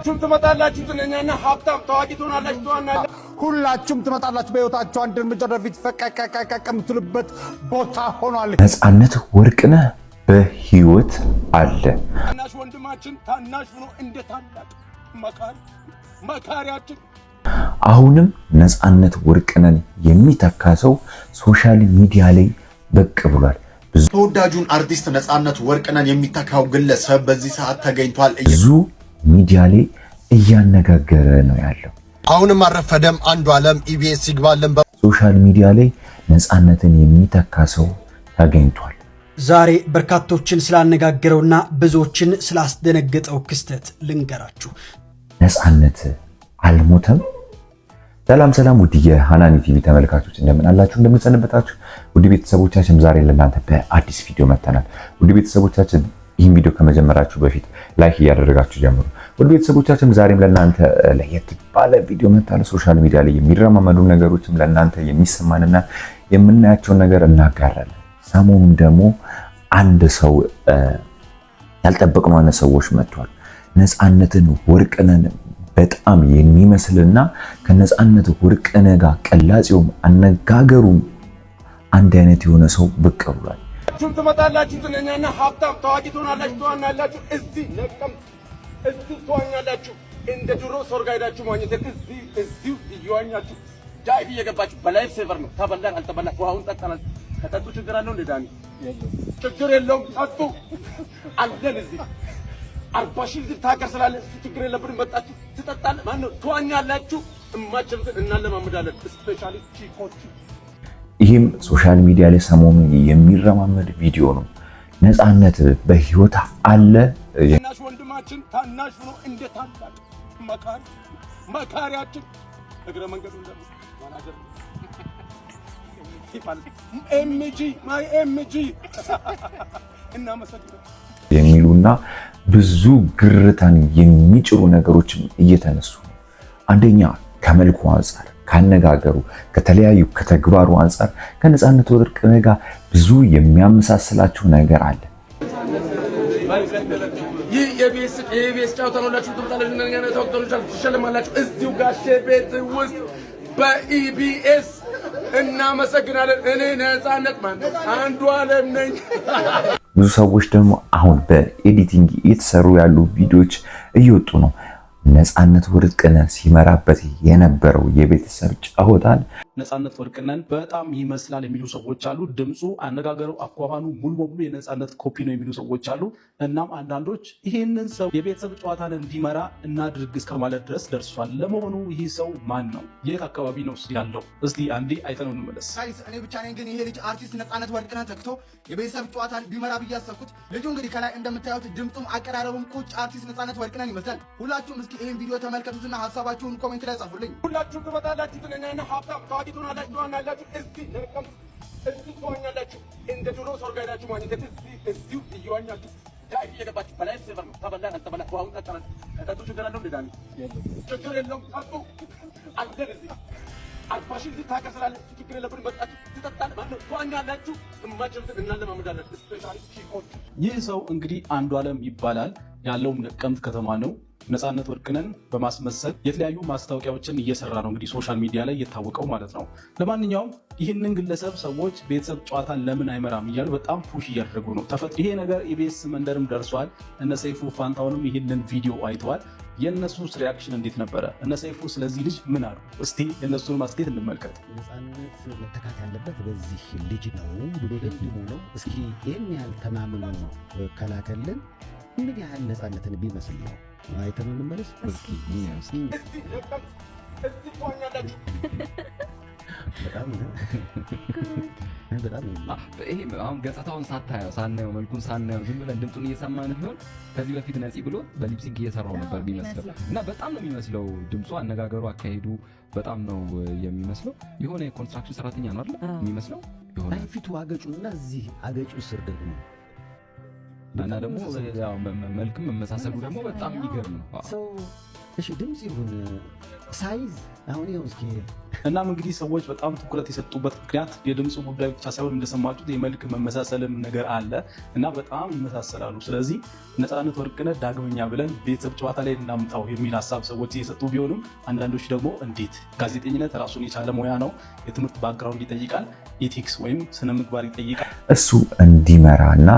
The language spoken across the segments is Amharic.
ሁላችሁም ትመጣላችሁ ትነኛና ሀብታም ታዋቂ ትሆናላችሁ ሁላችሁም ትመጣላችሁ በህይወታችሁ አንድ እርምጃ ወደፊት ፈቀቀቀቀ የምትሉበት ቦታ ሆኗል። ነፃነት ወርቅነህ በህይወት አለ። ታናሽ ወንድማችን ታናሽ ሆኖ እንደ ታላቅ መካሪያችን አሁንም ነፃነት ወርቅነህን የሚተካ ሰው ሶሻል ሚዲያ ላይ ብቅ ብሏል። ተወዳጁን አርቲስት ነፃነት ወርቅነህን የሚተካው ግለሰብ በዚህ ሰዓት ተገኝቷል። ብዙ ሚዲያ ላይ እያነጋገረ ነው ያለው። አሁንም አረፈደም አንዱዓለም ኢቢኤስ ይግባልን ሶሻል ሚዲያ ላይ ነፃነትን የሚተካ ሰው ተገኝቷል። ዛሬ በርካቶችን ስላነጋገረውና ብዙዎችን ስላስደነገጠው ክስተት ልንገራችሁ። ነፃነት አልሞተም። ሰላም ውድ የሃናኒ ቲቪ ተመልካቾች እንደምን አላችሁ? እንደምን ሰነበታችሁ? ውድ ቤተሰቦቻችን ዛሬ ለእናንተ በአዲስ ቪዲዮ መጥተናል። ውድ ቤተሰቦቻችን ይህን ቪዲዮ ከመጀመራችሁ በፊት ላይክ እያደረጋችሁ ጀምሩ። ውድ ቤተሰቦቻችን ዛሬም ለእናንተ ለየት ባለ ቪዲዮ መጥተናል። ሶሻል ሚዲያ ላይ የሚረማመዱ ነገሮችም ለእናንተ የሚሰማንና የምናያቸውን ነገር እናጋራለን። ሰሞኑን ደግሞ አንድ ሰው ያልጠበቅነው አይነት ሰዎች መጥቷል። ነፃነትን ወርቅነህን በጣም የሚመስልና ከነፃነት ወርቅነህ ጋር ቅላጼውም አነጋገሩም አንድ አይነት የሆነ ሰው ብቅ ብሏል። ትመጣላችሁ ትነኛና ሀብታም ታዋቂ ትሆናላችሁ እዚህ ነቀምት እዚህ ትዋኛላችሁ እንደ ድሮ ሰርግ ሄዳችሁ ማግኘት እዚሁ እየዋኛችሁ ዳይቭ እየገባችሁ በላይፍ ሴቨር ነው። ተበላን አልተበላን ውሃውን ጠጣናል። ከጠጡ ችግር አለው እንደ ዳኒ ችግር የለውም። ጠጡ አለን እዚህ 40 ሺህ ታከር ስላለ ችግር የለብንም። መጣችሁ ትጠጣለ ማነው ትዋኛላችሁ። እማችሁትን እናለማምዳለን። ስፔሻሊ ቺኮች ይህም ሶሻል ሚዲያ ላይ ሰሞኑን የሚረማመድ ቪዲዮ ነው። ነፃነት በህይወት አለ። ታናሽ ወንድማችን ታናሽ ሆኖ እንደ ታላቅ መካሪያችን እግረ መንገዱ እንደማናገር ኤምጂ እናመሰግናለን የሚሉና ብዙ ግርታን የሚጭሩ ነገሮችም እየተነሱ ነው። አንደኛ ከመልኩ አንፃር፣ ካነጋገሩ፣ ከተለያዩ ከተግባሩ አንፃር ከነፃነት ወርቅነህ ጋር ብዙ የሚያመሳስላቸው ነገር አለ። ይህ የኢቢኤስ ጨዋታ ነው። ትሸልማላችሁ እዚሁ ጋሼ ቤት ውስጥ በኢቢኤስ እናመሰግናለን። እኔ ነፃነት አንዱዓለም ነኝ። ብዙ ሰዎች ደግሞ አሁን በኤዲቲንግ የተሰሩ ያሉ ቪዲዮዎች እየወጡ ነው። ነፃነት ወርቅነህ ሲመራበት የነበረው የቤተሰብ ጨዋታን ነፃነት ወርቅነህን በጣም ይመስላል የሚሉ ሰዎች አሉ። ድምፁ፣ አነጋገሩ፣ አኳኋኑ ሙሉ በሙሉ የነፃነት ኮፒ ነው የሚሉ ሰዎች አሉ። እናም አንዳንዶች ይህንን ሰው የቤተሰብ ጨዋታን እንዲመራ እናድርግ እስከማለት ድረስ ደርሷል። ለመሆኑ ይህ ሰው ማን ነው? የት አካባቢ ነው ያለው? እስቲ አንዴ አይተነው እንመለስ። እኔ ብቻ ነኝ ግን ይሄ ልጅ አርቲስት ነፃነት ወርቅነህን ተክቶ የቤተሰብ ጨዋታን ቢመራ ብዬ አሰብኩት። ልጁ እንግዲህ ከላይ እንደምታዩት ድምፁም አቀራረቡም ቁጭ አርቲስት ነፃነት ወርቅነህን ይመስላል። ሁላችሁም እስኪ ይሄን ቪዲዮ ተመልከቱትና ሐሳባችሁን ኮሜንት ላይ ጻፉልኝ። ሁላችሁም ትመጣላችሁ ትነኛና ሀብታም ታዋቂ ትሆናላችሁ እዚህ ነቀምት እዚህ ትዋኛላችሁ እንደ ድሮ ሰርግ ሄዳችሁ ማግኘት እዚሁ እየዋኛችሁ ዳይቭ እየገባችሁ በላይፍ ሴቨር ነው። ተበላን አልተበላን ውሃውን ጠጣናል። ከጠጡ ችግር አለው እንደ ዳኒ ችግር የለውም። ጠጡ አለን እዚህ 40 ሺህ ታከር ስላለ ችግር የለብንም። መጣችሁ ትጠጣለ ማነው ትዋኛላችሁ። እማችሁትን እናለማምዳለን። ስፔሻሊ ቺኮች ይህ ሰው እንግዲህ አንዱዓለም ይባላል። ያለውም ነቀምት ከተማ ነው። ነፃነት ወርቅነህን በማስመሰል የተለያዩ ማስታወቂያዎችን እየሰራ ነው እንግዲህ ሶሻል ሚዲያ ላይ እየታወቀው ማለት ነው። ለማንኛውም ይህንን ግለሰብ ሰዎች ቤተሰብ ጨዋታን ለምን አይመራም እያሉ በጣም ፑሽ እያደረጉ ነው። ይሄ ነገር ኢቢኤስ መንደርም ደርሷል። እነ ሰይፉ ፋንታውንም ይህንን ቪዲዮ አይተዋል። የእነሱስ ሪያክሽን እንዴት ነበረ? እነ ሰይፉ ስለዚህ ልጅ ምን አሉ? እስቲ የእነሱን ማስቴት እንመልከት። ነፃነት መተካት ያለበት በዚህ ልጅ ነው ብሎ ደግሞ ነው። እስኪ ይህን ያህል ተማምኖ ከላከልን ምን ያህል ነፃነትን ቢመስል ነው? አይተን እንመለስ እስኪ። በጣም ይሄ አሁን ገጽታውን ሳናየው መልኩን ሳናየው ዝም ብለን ድምፁን እየሰማን ቢሆን ከዚህ በፊት ነፂ ብሎ በሊፕሲንግ እየሰራው ነበር የሚመስለው እና በጣም ነው የሚመስለው። ድምፁ፣ አነጋገሩ፣ አካሄዱ በጣም ነው የሚመስለው። የሆነ የኮንስትራክሽን ሰራተኛ ነው አይደል የሚመስለው። የሆነ ፊቱ አገጩና እዚህ አገጩ ስር ደግሞ እና ደግሞ ያው መልክም መመሳሰሉ ደግሞ በጣም የሚገርም ነው። ሰው እሺ ድምጽ ይሁን ሳይዝ አሁን ይሁን እስኪ እናም እንግዲህ ሰዎች በጣም ትኩረት የሰጡበት ምክንያት የድምፁ ጉዳይ ብቻ ሳይሆን እንደሰማችሁት የመልክ መመሳሰልም ነገር አለ እና በጣም ይመሳሰላሉ። ስለዚህ ነፃነት ወርቅነህ ዳግመኛ ብለን ቤተሰብ ጨዋታ ላይ እናምጣው የሚል ሀሳብ ሰዎች እየሰጡ ቢሆኑም አንዳንዶች ደግሞ እንዴት ጋዜጠኝነት ራሱን የቻለ ሙያ ነው፣ የትምህርት ባክግራውንድ ይጠይቃል፣ ኢቲክስ ወይም ስነ ምግባር ይጠይቃል። እሱ እንዲመራ እና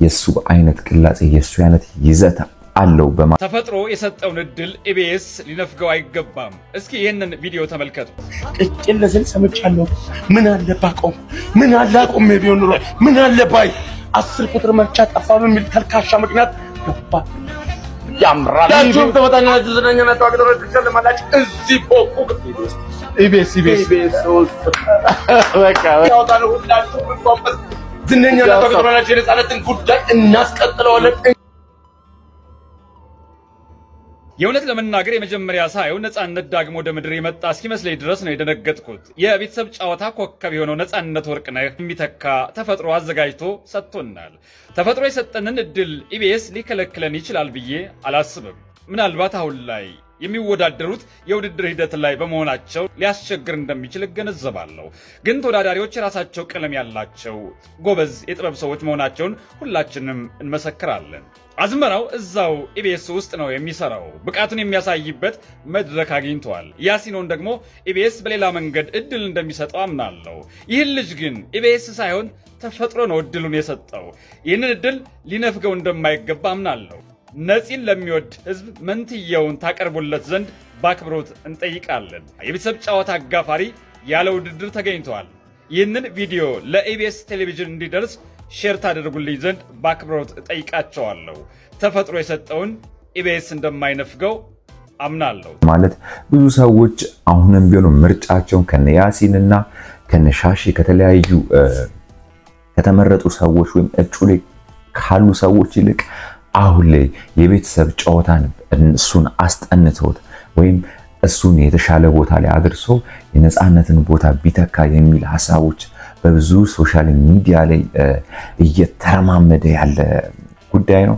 የሱ አይነት ቅላጼ የሱ አይነት ይዘት አለው ተፈጥሮ የሰጠውን እድል ኢቢኤስ ሊነፍገው አይገባም። እስኪ ይህንን ቪዲዮ ተመልከቱ። ቅጭን ለስል ሰምቻለሁ። ምን አለ ባቆም፣ ምን አለ አቆም ቢሆን ኑሮ፣ ምን አለ ባይ 10 ቁጥር መርቻ ጠፋ በሚል ተልካሻ ምክንያት ገባ ያምራል። ዳቹም ተመጣጣኝ ዝነኛ ነው ታገደረች ተለማላች እዚህ ፎቁ ኢቢኤስ በቃ ያውጣሉ። ሁላችሁም እንቆምበት ዝነኛ ነው ታገደረች የነፃነትን ጉዳይ እናስቀጥለዋለን። የእውነት ለመናገር የመጀመሪያ ሳየው ነፃነት ዳግም ወደ ምድር የመጣ እስኪመስለኝ ድረስ ነው የደነገጥኩት። የቤተሰብ ጨዋታ ኮከብ የሆነው ነፃነት ወርቅነህ የሚተካ ተፈጥሮ አዘጋጅቶ ሰጥቶናል። ተፈጥሮ የሰጠንን እድል ኢቢኤስ ሊከለክለን ይችላል ብዬ አላስብም። ምናልባት አሁን ላይ የሚወዳደሩት የውድድር ሂደት ላይ በመሆናቸው ሊያስቸግር እንደሚችል እገነዘባለሁ። ግን ተወዳዳሪዎች የራሳቸው ቀለም ያላቸው ጎበዝ የጥበብ ሰዎች መሆናቸውን ሁላችንም እንመሰክራለን። አዝመራው እዛው ኢቢኤስ ውስጥ ነው የሚሰራው። ብቃቱን የሚያሳይበት መድረክ አግኝቷል። ያሲኖን ደግሞ ኢቢኤስ በሌላ መንገድ እድል እንደሚሰጠው አምናለሁ። ይህን ልጅ ግን ኢቢኤስ ሳይሆን ተፈጥሮ ነው እድሉን የሰጠው። ይህንን እድል ሊነፍገው እንደማይገባ አምናለሁ። ነፂን ለሚወድ ህዝብ መንትየውን ታቀርቡለት ዘንድ በአክብሮት እንጠይቃለን። የቤተሰብ ጨዋታ አጋፋሪ ያለ ውድድር ተገኝተዋል። ይህንን ቪዲዮ ለኢቢኤስ ቴሌቪዥን እንዲደርስ ሼር ታደርጉልኝ ዘንድ በአክብሮት እጠይቃቸዋለሁ። ተፈጥሮ የሰጠውን ኢቢኤስ እንደማይነፍገው አምናለሁ። ማለት ብዙ ሰዎች አሁንም ቢሆኑ ምርጫቸውን ከነያሲንና ከነሻሺ ከተለያዩ ከተመረጡ ሰዎች ወይም እጩ ላይ ካሉ ሰዎች ይልቅ አሁን ላይ የቤተሰብ ጨዋታን እሱን አስጠንተውት ወይም እሱን የተሻለ ቦታ ላይ አድርሶ የነፃነትን ቦታ ቢተካ የሚል ሀሳቦች በብዙ ሶሻል ሚዲያ ላይ እየተረማመደ ያለ ጉዳይ ነው።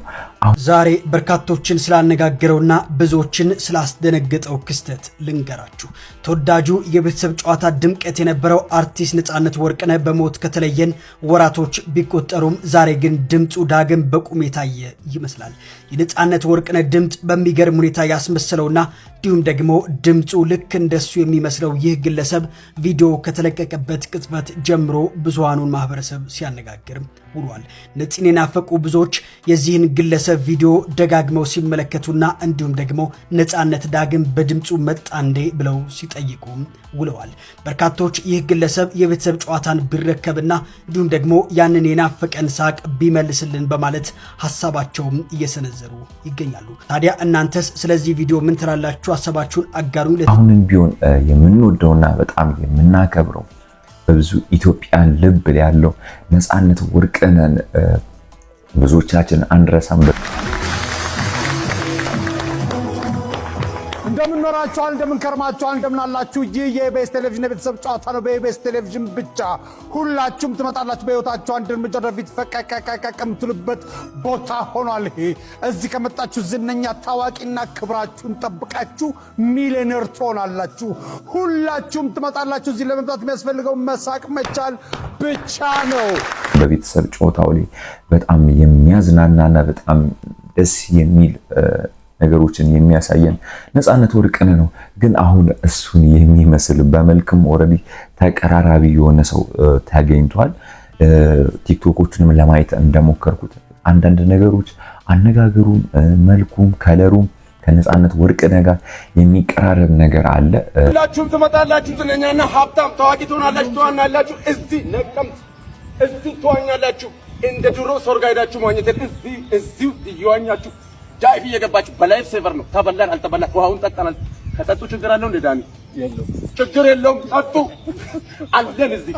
ዛሬ በርካቶችን ስላነጋገረውና ብዙዎችን ስላስደነገጠው ክስተት ልንገራችሁ። ተወዳጁ የቤተሰብ ጨዋታ ድምቀት የነበረው አርቲስት ነፃነት ወርቅነህ በሞት ከተለየን ወራቶች ቢቆጠሩም ዛሬ ግን ድምፁ ዳግም በቁም የታየ ይመስላል። የነፃነት ወርቅነህ ድምፅ በሚገርም ሁኔታ ያስመሰለውና እንዲሁም ደግሞ ድምፁ ልክ እንደሱ የሚመስለው ይህ ግለሰብ ቪዲዮ ከተለቀቀበት ቅጽበት ጀምሮ ብዙሃኑን ማህበረሰብ ሲያነጋግርም ውሏል። ነፂን የናፈቁ ብዙዎች የዚህን ግለሰብ ቪዲዮ ደጋግመው ሲመለከቱና እንዲሁም ደግሞ ነፃነት ዳግም በድምፁ መጣ እንዴ ብለው ሲጠይቁ ውለዋል። በርካቶች ይህ ግለሰብ የቤተሰብ ጨዋታን ቢረከብና እንዲሁም ደግሞ ያንን የናፈቀን ሳቅ ቢመልስልን በማለት ሀሳባቸውም እየሰነዘሩ ይገኛሉ። ታዲያ እናንተስ ስለዚህ ቪዲዮ ምን ትላላችሁ? ሀሳባችሁን አጋሩ። አሁንም ቢሆን የምንወደውና በጣም የምናከብረው በብዙ ኢትዮጵያን ልብ ያለው ነፃነት ወርቅነህን ብዙዎቻችን አንረሳም። እንደምንኖራችኋል፣ እንደምንከርማችኋል፣ እንደምናላችሁ። ይህ የኢቢኤስ ቴሌቪዥን የቤተሰብ ጨዋታ ነው። በኢቢኤስ ቴሌቪዥን ብቻ ሁላችሁም ትመጣላችሁ። በህይወታችሁ አንድ እርምጃ ወደፊት ፈቀቀቀቀ የምትሉበት ቦታ ሆኗል። ይሄ እዚህ ከመጣችሁ ዝነኛ ታዋቂና ክብራችሁን ጠብቃችሁ ሚሊዮነር ትሆናላችሁ። ሁላችሁም ትመጣላችሁ። እዚህ ለመምጣት የሚያስፈልገው መሳቅ መቻል ብቻ ነው። በቤተሰብ ጨዋታው ላይ በጣም የሚያዝናናና በጣም ደስ የሚል ነገሮችን የሚያሳየን ነፃነት ወርቅነህ ነው። ግን አሁን እሱን የሚመስል በመልክም ኦልሬዲ ተቀራራቢ የሆነ ሰው ተገኝቷል። ቲክቶኮቹንም ለማየት እንደሞከርኩት አንዳንድ ነገሮች አነጋገሩም፣ መልኩም፣ ከለሩም ከነፃነት ወርቅነህ ጋር የሚቀራረብ ነገር አለ። ሁላችሁም ትመጣላችሁ። ዝነኛና ሀብታም ታዋቂ ትሆናላችሁ። እዚህ ነቀምት እዚህ ትዋኛላችሁ። እንደ ድሮ ሰርግ ሄዳችሁ ማግኘት እዚሁ እየዋኛችሁ ዳይቭ እየገባችሁ በላይፍ ሴቨር ነው። ተበላን አልተበላን ውሃውን ጠጣናል። ከጠጡ ችግር አለው እንደ ዳኒ የለው ችግር የለውም። ጠጡ አለን እዚህ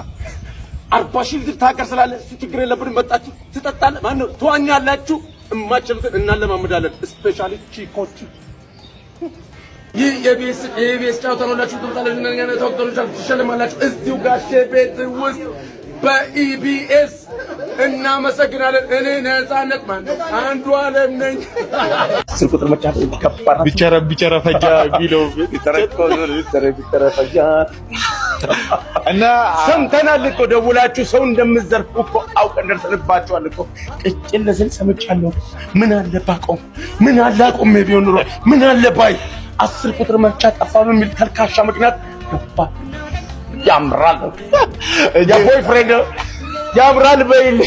40 ሺህ ሊትር ታቀር ስላለ ችግር የለብንም። መጣችሁ ትጠጣለ ማን ነው ትዋኛላችሁ። እማችሉትን እናለማምዳለን። ስፔሻሊ ቺኮች ይህ የኢቢኤስ ጨዋታ ነው። ላችሁ ትመጣላችሁ። እና ተወክተሉቻችሁ ትሸልማላችሁ። እዚሁ ጋሼ ቤት ውስጥ በኢቢኤስ እናመሰግናለን። እኔ ነፃነት ማለት አንዱ ዓለም ነኝ። ስልክ ቁጥር መጫት ይከባል። ቢቸረፈጃ ቢለው ቢቸረፈጃ እና ሰምተናል እኮ ደውላችሁ ሰው እንደምትዘርፉ እኮ አውቀን ደርሰንባችኋል እኮ። ቅጭን ለስል ሰምቻለሁ። ምን አለ ባቆም፣ ምን አለ አቆም ቢሆን ኑሮ፣ ምን አለ ባይ 10 ቁጥር መርጫ ጠፋ በሚል ተልካሻ ምክንያት ገባ። ያምራል የቦይፍሬንድ ያምራል በይል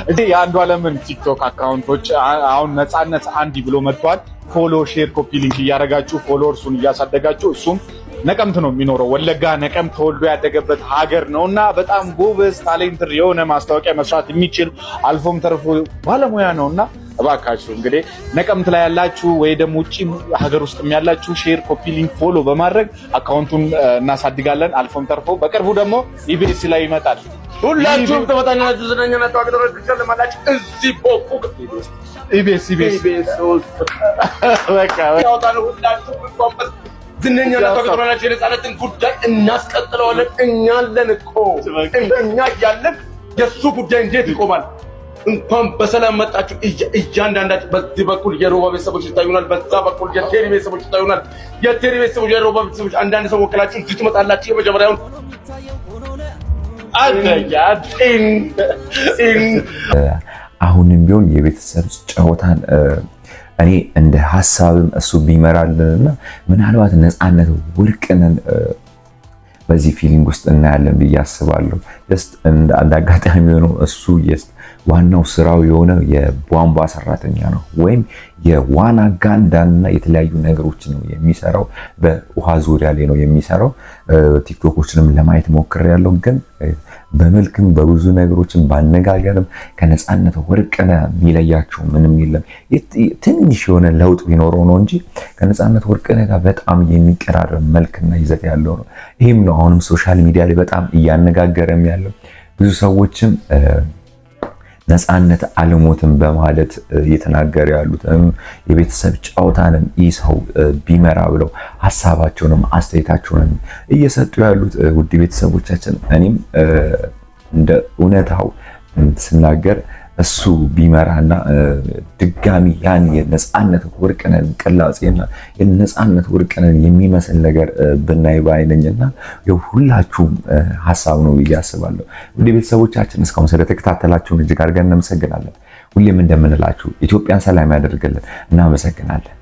እዚህ የአንዱ ዓለምን ቲክቶክ አካውንቶች አሁን ነፃነት አንዲ ብሎ መጥቷል። ፎሎ፣ ሼር፣ ኮፒ ሊንክ እያደረጋችሁ ፎሎወርሱን እያሳደጋችሁ እሱም ነቀምት ነው የሚኖረው። ወለጋ ነቀምት ተወልዶ ያደገበት ሀገር ነውና በጣም ጎበዝ ታሌንትድ የሆነ ማስታወቂያ መስራት የሚችል አልፎም ተርፎ ባለሙያ ነውና እባካችሁ እንግዲህ ነቀምት ላይ ያላችሁ ወይ ደግሞ ውጪ ሀገር ውስጥ ያላችሁ ሼር፣ ኮፒ ሊንክ፣ ፎሎ በማድረግ አካውንቱን እናሳድጋለን። አልፎም ተርፎ በቅርቡ ደግሞ ኢቢኤስ ላይ ይመጣል። ሁላችሁም ተመጣጣኛችሁ ዝነኛና ታዋቂ ደረጃ ትችላላችሁ። እዚህ ቦቁ ኢቢኤስ በቃ ያውጣሉ። ሁላችሁም እንኳን ዝነኛና ታዋቂ ደረጃ የነፃነትን ጉዳይ እናስቀጥለዋለን። እኛ አለን እኮ እኛ እያለን የሱ ጉዳይ እንዴት ይቆማል? እንኳን በሰላም መጣችሁ። እያንዳንዳችሁ በዚህ በኩል የሮባ ቤተሰቦች ይታዩናል፣ በዛ በኩል የቴሪ ቤተሰቦች ይታዩናል። የቴሪ ቤተሰቦች የሮባ ቤተሰቦች አንዳንድ ሰው ወክላችሁ እዚህ ትመጣላችሁ። የመጀመሪያውን አሁንም ቢሆን የቤተሰብ ጨዋታን እኔ እንደ ሀሳብም እሱ ቢመራልንና ምናልባት ነፃነት ወርቅነህን በዚህ ፊሊንግ ውስጥ እናያለን ብዬ አስባለሁ። ጀስት እንደ አጋጣሚ ሆኖ እሱ ዋናው ስራው የሆነ የቧንቧ ሰራተኛ ነው ወይም የዋና ጋንዳና የተለያዩ ነገሮችን ነው የሚሰራው። በውሃ ዙሪያ ላይ ነው የሚሰራው። ቲክቶኮችንም ለማየት ሞክሬያለሁ፣ ግን በመልክም በብዙ ነገሮችን ባነጋገርም ከነፃነት ወርቅነህ የሚለያቸው ምንም የለም። ትንሽ የሆነ ለውጥ ቢኖረው ነው እንጂ ከነፃነት ወርቅነህ ጋር በጣም የሚቀራረብ መልክና ይዘት ያለው ነው። ይህም ነው አሁንም ሶሻል ሚዲያ ላይ በጣም እያነጋገረም ያለው። ብዙ ሰዎችም ነፃነት አልሞትም በማለት እየተናገሩ ያሉትም የቤተሰብ ጨዋታንም ይህ ሰው ቢመራ ብለው ሀሳባቸውንም አስተያየታቸውንም እየሰጡ ያሉት ውድ ቤተሰቦቻችን፣ እኔም እንደ እውነታው ስናገር እሱ ቢመራና ድጋሚ ያን የነፃነት ወርቅነህን ቅላጼና የነፃነት ወርቅነህን የሚመስል ነገር ብናይ ባይነኝና ሁላችሁም ሀሳብ ነው ብዬ አስባለሁ። ውድ ቤተሰቦቻችን እስካሁን ስለተከታተላችሁን እጅግ አድርገን እናመሰግናለን። ሁሌም እንደምንላችሁ ኢትዮጵያን ሰላም ያደርግልን። እናመሰግናለን።